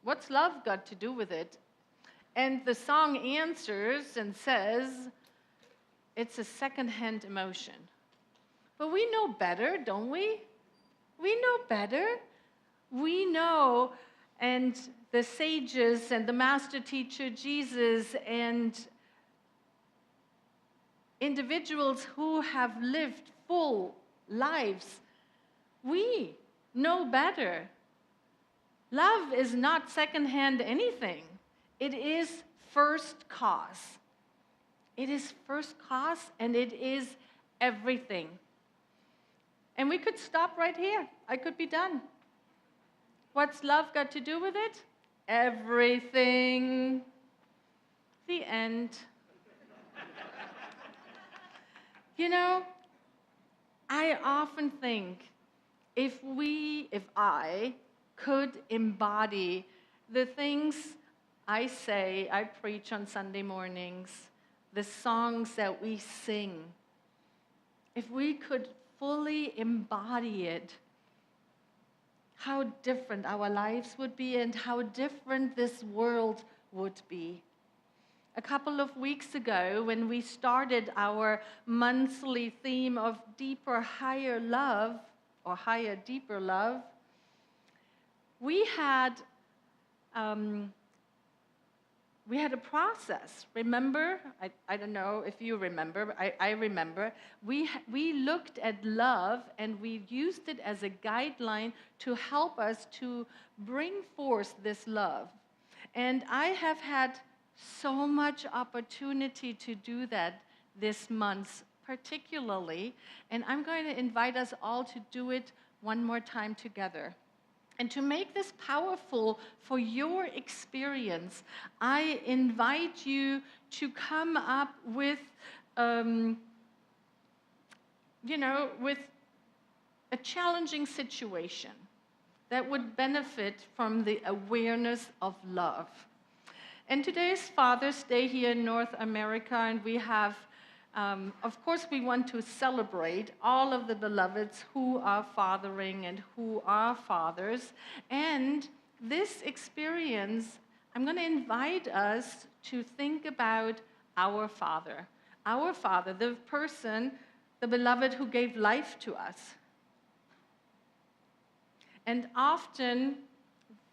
What's love got to do with it? And the song answers and says, it's a secondhand emotion. But we know better, don't we? We know better. We know, and the sages and the master teacher Jesus and individuals who have lived full lives, we know better. Love is not secondhand anything. It is first cause. It is first cause, and it is everything. And we could stop right here. I could be done. What's love got to do with it? Everything. The end. You know, I often think if I could embody the things I say, I preach on Sunday mornings, the songs that we sing, if we could fully embody it, how different our lives would be and how different this world would be. A couple of weeks ago, when we started our monthly theme of deeper, higher love, or higher, deeper love, we had a process. Remember? I don't know if you remember. I remember. We looked at love and we used it as a guideline to help us to bring forth this love. And I have had so much opportunity to do that this month, particularly. And I'm going to invite us all to do it one more time together. And to make this powerful for your experience, I invite you to come up with, with a challenging situation that would benefit from the awareness of love. And today is Father's Day here in North America, and we have of course, we want to celebrate all of the beloveds who are fathering and who are fathers. And this experience, I'm going to invite us to think about our Father. Our Father, the person, the beloved who gave life to us. And often,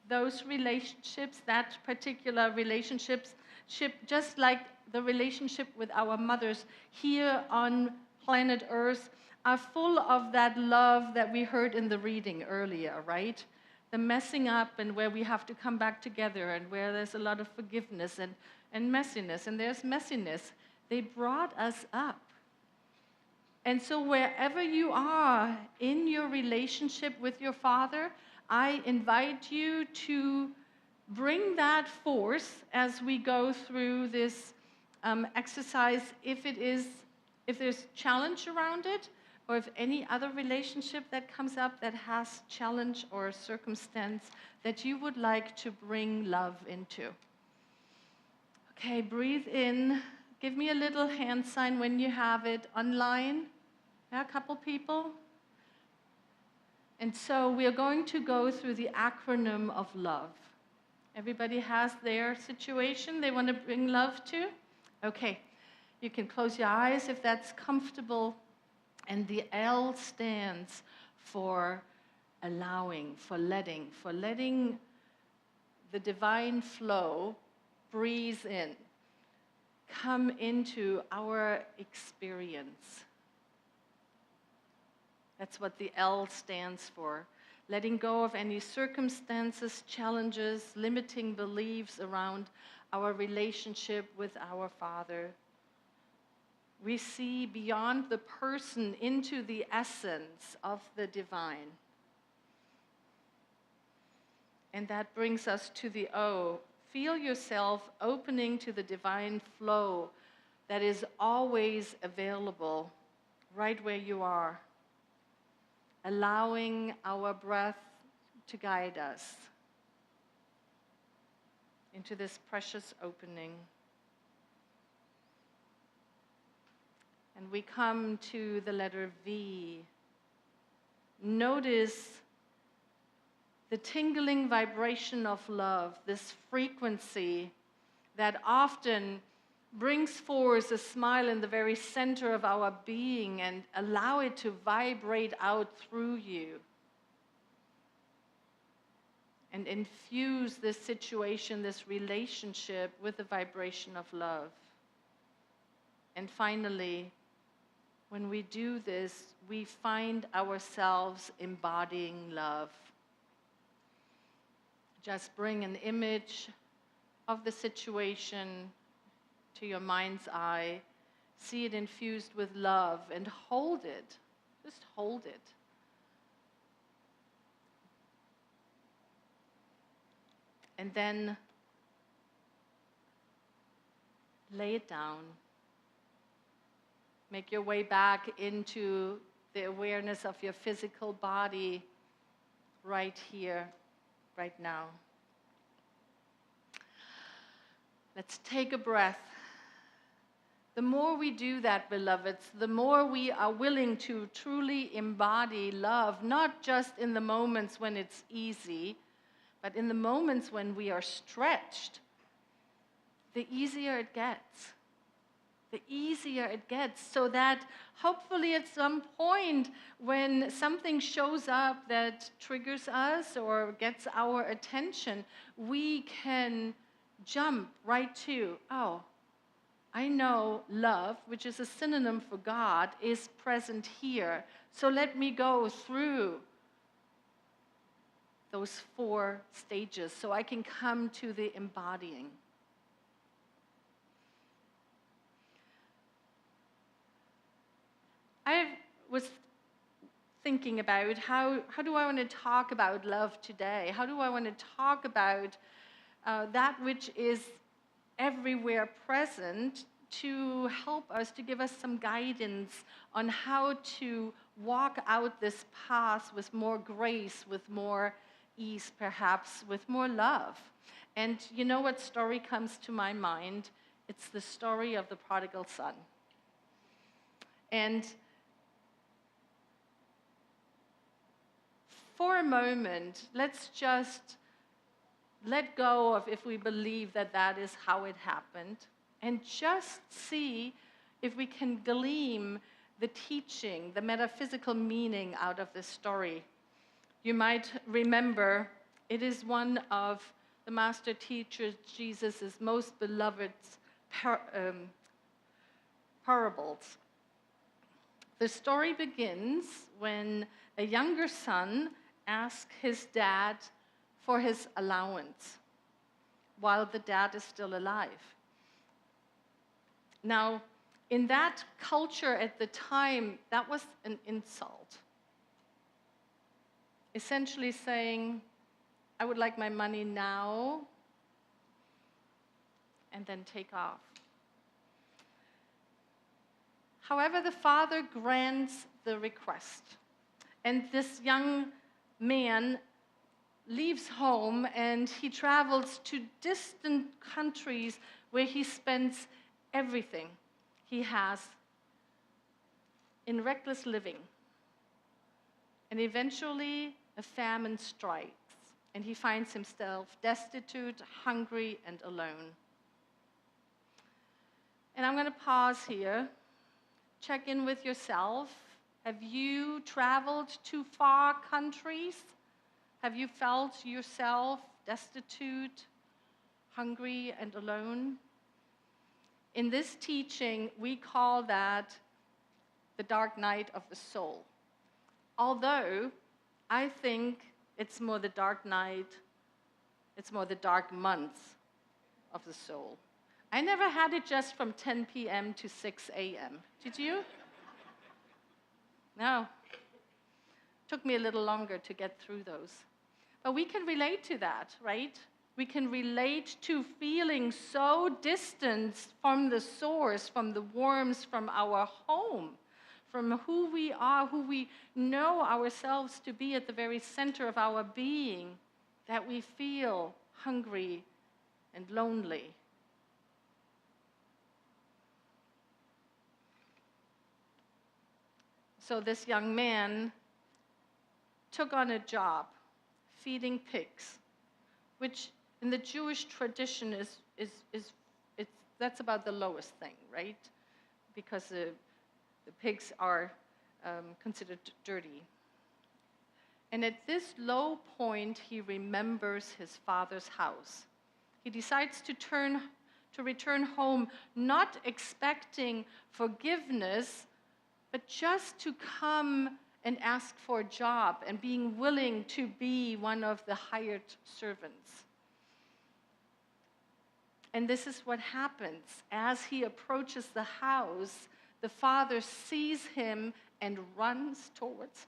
those relationships, that particular relationship, just like the relationship with our mothers here on planet Earth, are full of that love that we heard in the reading earlier, right? The messing up and where we have to come back together and where there's a lot of forgiveness and messiness, and there's messiness. They brought us up. And so wherever you are in your relationship with your Father, I invite you to bring that forth as we go through this exercise, if there's challenge around it, or if any other relationship that comes up that has challenge or circumstance that you would like to bring love into. Okay, breathe in. Give me a little hand sign when you have it online. Yeah, a couple people. And so we are going to go through the acronym of love. Everybody has their situation they want to bring love to? Okay, you can close your eyes if that's comfortable. And the L stands for allowing, for letting the divine flow breathe in, come into our experience. That's what the L stands for. Letting go of any circumstances, challenges, limiting beliefs around our relationship with our Father. We see beyond the person into the essence of the divine. And that brings us to the O. Feel yourself opening to the divine flow that is always available right where you are. Allowing our breath to guide us into this precious opening. And we come to the letter V. Notice the tingling vibration of love, this frequency that often brings forth a smile in the very center of our being and allow it to vibrate out through you. And infuse this situation, this relationship with the vibration of love. And finally, when we do this, we find ourselves embodying love. Just bring an image of the situation to your mind's eye. See it infused with love and hold it. Just hold it. And then lay it down. Make your way back into the awareness of your physical body right here, right now. Let's take a breath. The more we do that, beloveds, the more we are willing to truly embody love, not just in the moments when it's easy, but in the moments when we are stretched. The easier it gets. The easier it gets, so that hopefully at some point when something shows up that triggers us or gets our attention, we can jump right to, oh, I know love, which is a synonym for God, is present here. So let me go through those 4 stages so I can come to the embodying. I was thinking about how do I want to talk about love today? How do I want to talk about that which is everywhere present to help us, to give us some guidance on how to walk out this path with more grace, with more ease perhaps, with more love. And you know what story comes to my mind? It's the story of the prodigal son. And for a moment, let's just let go of if we believe that that is how it happened, and just see if we can glean the teaching, the metaphysical meaning out of this story. You might remember it is one of the master teacher Jesus' most beloved parables. The story begins when a younger son asks his dad for his allowance while the dad is still alive. Now, in that culture at the time, that was an insult. Essentially saying, I would like my money now, and then take off. However, the father grants the request, and this young man leaves home and he travels to distant countries where he spends everything he has in reckless living. And eventually a famine strikes and he finds himself destitute, hungry, and alone. And I'm going to pause here. Check in with yourself. Have you traveled to far countries? Have you felt yourself destitute, hungry, and alone? In this teaching, we call that the dark night of the soul. Although I think it's more the dark night, it's more the dark months of the soul. I never had it just from 10 p.m. to 6 a.m. Did you? No. Took me a little longer to get through those. But we can relate to that, right? We can relate to feeling so distant from the source, from the warmth, from our home, from who we are, who we know ourselves to be at the very center of our being, that we feel hungry and lonely. So this young man took on a job, feeding pigs, which in the Jewish tradition that's about the lowest thing, right? Because the pigs are considered dirty. And at this low point, he remembers his father's house. He decides to return home, not expecting forgiveness, but just to come and ask for a job and being willing to be one of the hired servants. And this is what happens. As he approaches the house, the father sees him and runs towards,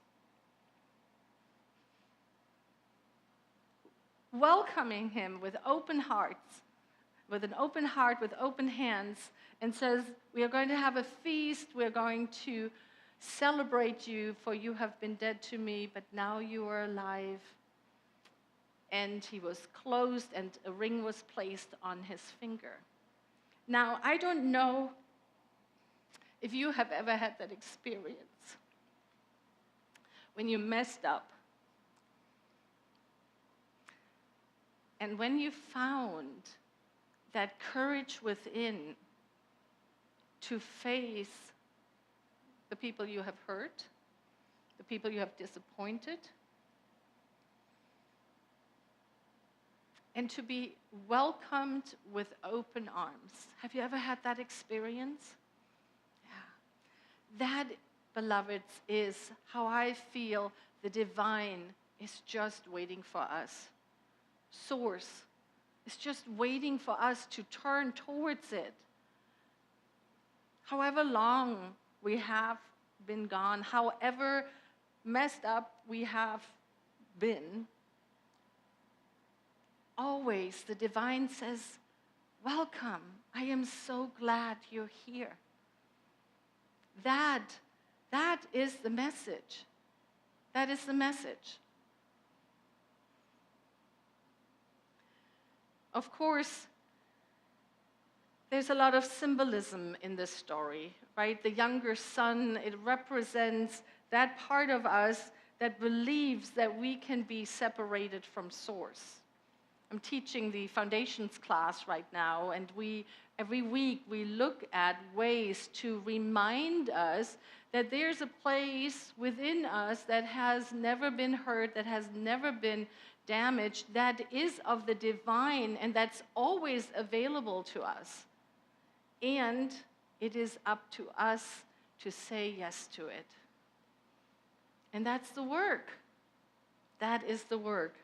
welcoming him with open hearts, with an open heart, with open hands, and says, "We are going to have a feast. We are going to celebrate you, for you have been dead to me, but now you are alive." And he was clothed, and a ring was placed on his finger. Now, I don't know if you have ever had that experience when you messed up. And when you found that courage within to face the people you have hurt, the people you have disappointed, and to be welcomed with open arms. Have you ever had that experience? Yeah. That, beloveds, is how I feel the divine is just waiting for us. Source is just waiting for us to turn towards it. However long we have been gone, however messed up we have been, always the divine says, "Welcome, I am so glad you're here." That is the message. That is the message. Of course, there's a lot of symbolism in this story, right? The younger son, it represents that part of us that believes that we can be separated from source. I'm teaching the foundations class right now, and every week we look at ways to remind us that there's a place within us that has never been hurt, that has never been damaged, that is of the divine, and that's always available to us. And it is up to us to say yes to it. And that's the work. That is the work.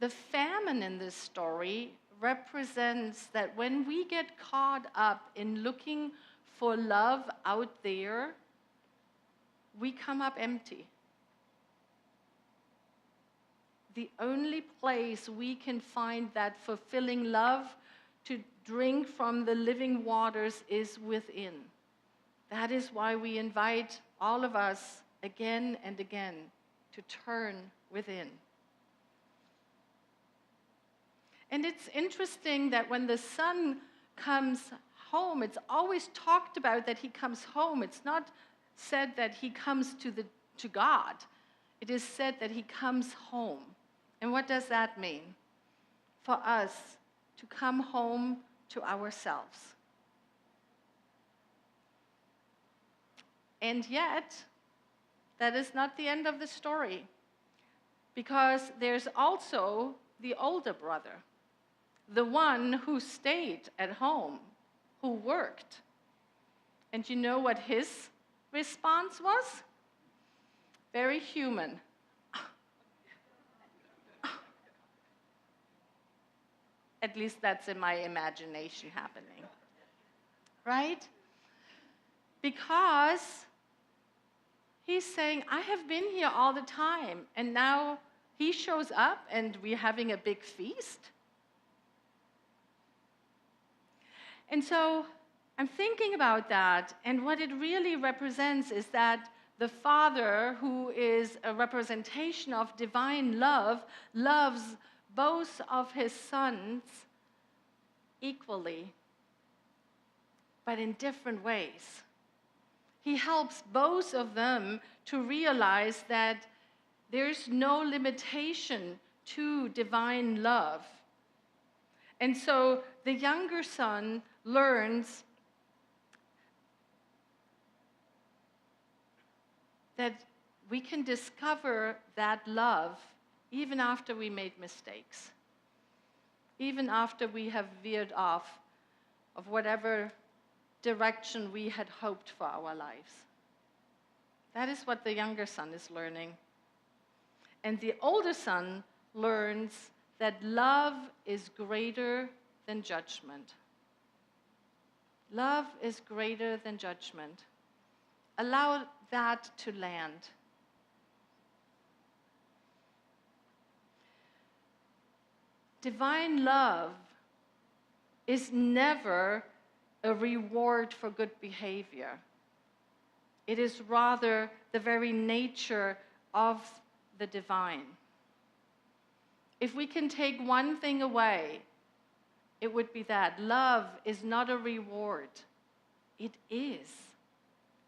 The famine in this story represents that when we get caught up in looking for love out there, we come up empty. The only place we can find that fulfilling love to drink from the living waters is within. That is why we invite all of us again and again to turn within. And it's interesting that when the son comes home, it's always talked about that he comes home. It's not said that he comes to God. It is said that he comes home. And what does that mean? For us to come home to ourselves. And yet, that is not the end of the story, because there's also the older brother, the one who stayed at home, who worked. And you know what his response was? Very human. At least that's in my imagination happening, right? Because he's saying, I have been here all the time, and now he shows up and we're having a big feast. And so I'm thinking about that, and what it really represents is that the Father, who is a representation of divine love, loves both of his sons equally, but in different ways. He helps both of them to realize that there's no limitation to divine love. And so the younger son learns that we can discover that love even after we made mistakes, even after we have veered off of whatever direction we had hoped for our lives. That is what the younger son is learning. And the older son learns that love is greater than judgment. Love is greater than judgment. Allow that to land. Divine love is never a reward for good behavior. It is rather the very nature of the divine. If we can take one thing away, it would be that love is not a reward. It is.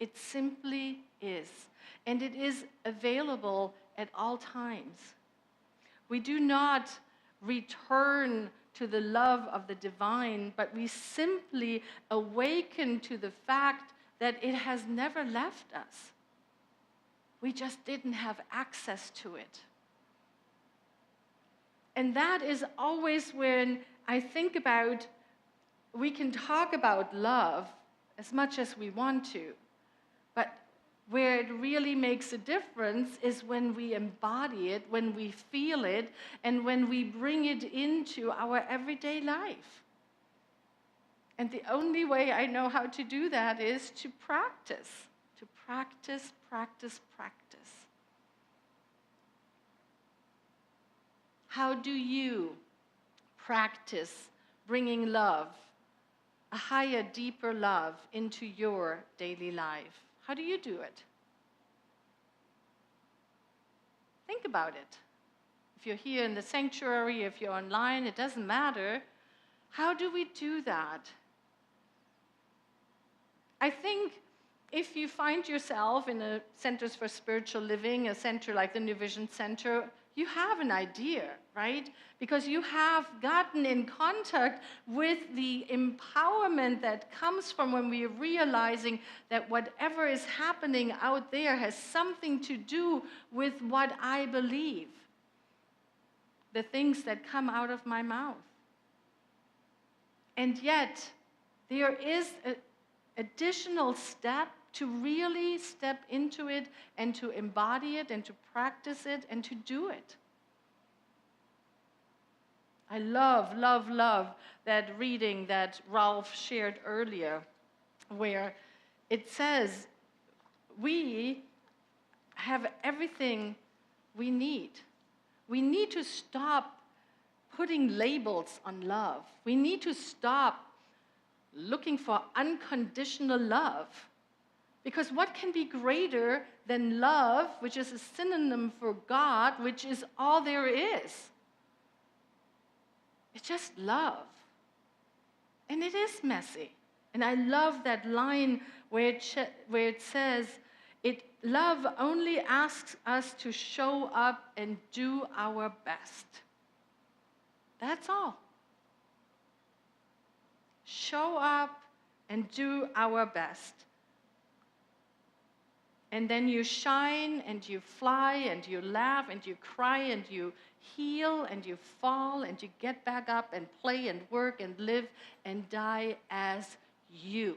It simply is. And it is available at all times. We do not return to the love of the divine, but we simply awaken to the fact that it has never left us. We just didn't have access to it. And that is always when I think about, we can talk about love as much as we want to, but where it really makes a difference is when we embody it, when we feel it, and when we bring it into our everyday life. And the only way I know how to do that is to practice, practice. How do you practice bringing love, a higher, deeper love into your daily life? How do you do it? Think about it. If you're here in the sanctuary, if you're online, it doesn't matter. How do we do that? I think if you find yourself in a Centers for Spiritual Living, a center like the New Vision Center, you have an idea, right? Because you have gotten in contact with the empowerment that comes from when we are realizing that whatever is happening out there has something to do with what I believe, the things that come out of my mouth. And yet, there is an additional step to really step into it and to embody it and to practice it and to do it. I love that reading that Ralph shared earlier, where it says we have everything we need. We need to stop putting labels on love. We need to stop looking for unconditional love. Because what can be greater than love, which is a synonym for God, which is all there is? It's just love. And it is messy. And I love that line where it says, love only asks us to show up and do our best. That's all. Show up and do our best. And then you shine and you fly and you laugh and you cry and you heal and you fall and you get back up and play and work and live and die as you.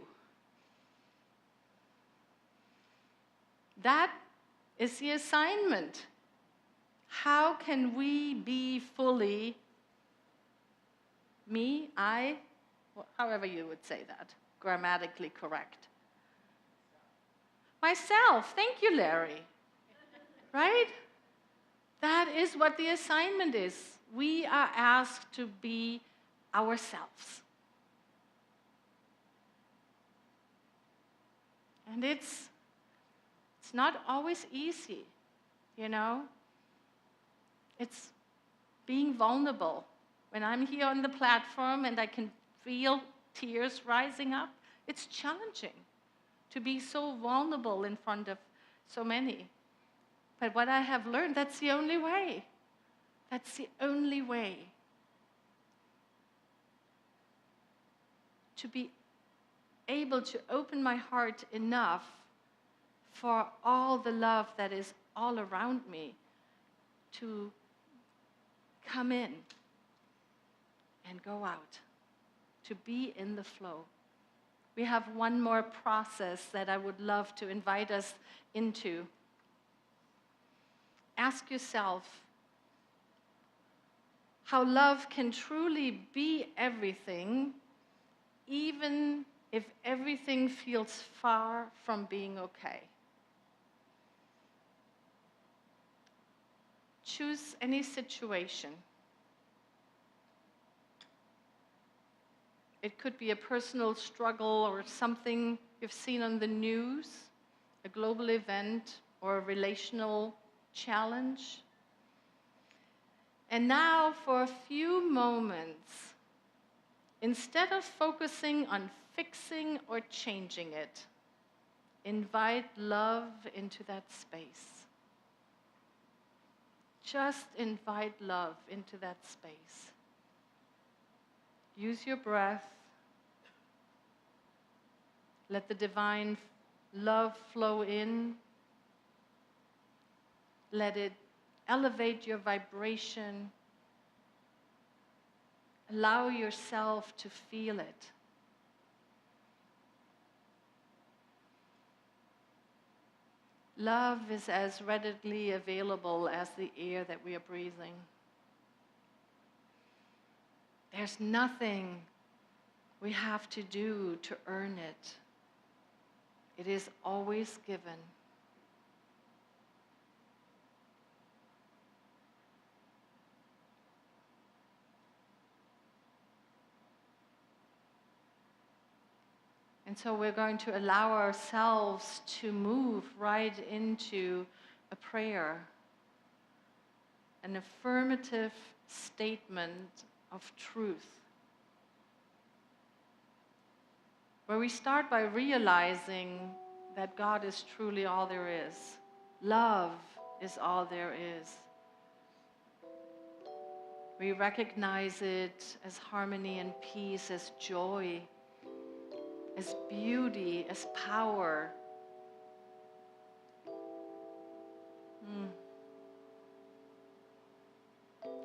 That is the assignment. How can we be fully me, I, however you would say that, grammatically correct? Myself. Thank you, Larry. Right? That is what the assignment is. We are asked to be ourselves. And it's not always easy, you know? It's being vulnerable. When I'm here on the platform and I can feel tears rising up, it's challenging. to be so vulnerable in front of so many. But what I have learned, that's the only way. That's the only way to be able to open my heart enough for all the love that is all around me to come in and go out, to be in the flow. We have one more process that I would love to invite us into. Ask yourself how love can truly be everything, even if everything feels far from being okay. Choose any situation. It could be a personal struggle or something you've seen on the news, a global event, or a relational challenge. And now, for a few moments, instead of focusing on fixing or changing it, invite love into that space. Just invite love into that space. Use your breath. Let the divine love flow in. Let it elevate your vibration. Allow yourself to feel it. Love is as readily available as the air that we are breathing. There's nothing we have to do to earn it. It is always given. And so we're going to allow ourselves to move right into a prayer, an affirmative statement of truth, where we start by realizing that God is truly all there is. Love is all there is. We recognize it as harmony and peace, as joy, as beauty, as power.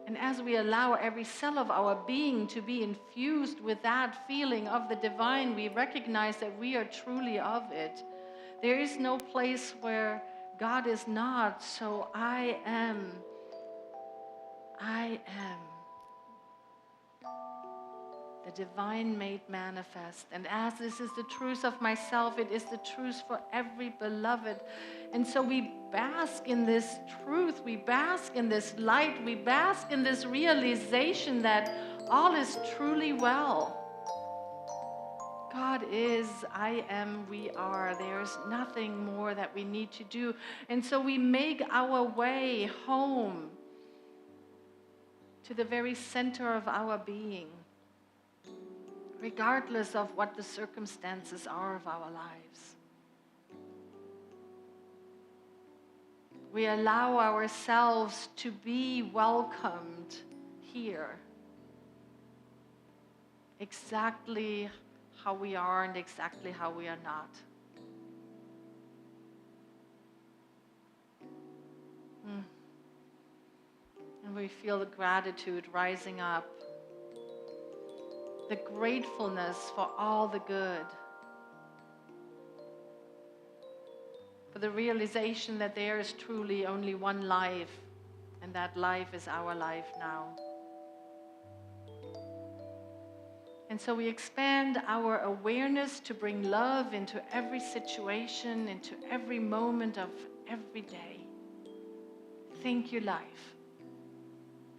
And as we allow every cell of our being to be infused with that feeling of the divine, we recognize that we are truly of it. There is no place where God is not, so I am. I am the divine made manifest. And as this is the truth of myself, it is the truth for every beloved. And so we bask in this truth, we bask in this light, we bask in this realization that all is truly well. God is, I am, we are. There's nothing more that we need to do. And so we make our way home to the very center of our being, regardless of what the circumstances are of our lives. We allow ourselves to be welcomed here, exactly how we are and exactly how we are not. And we feel the gratitude rising up, the gratefulness for all the good, for the realization that there is truly only one life, and that life is our life now. And so we expand our awareness to bring love into every situation, into every moment of every day. Thank you, life.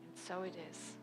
And so it is.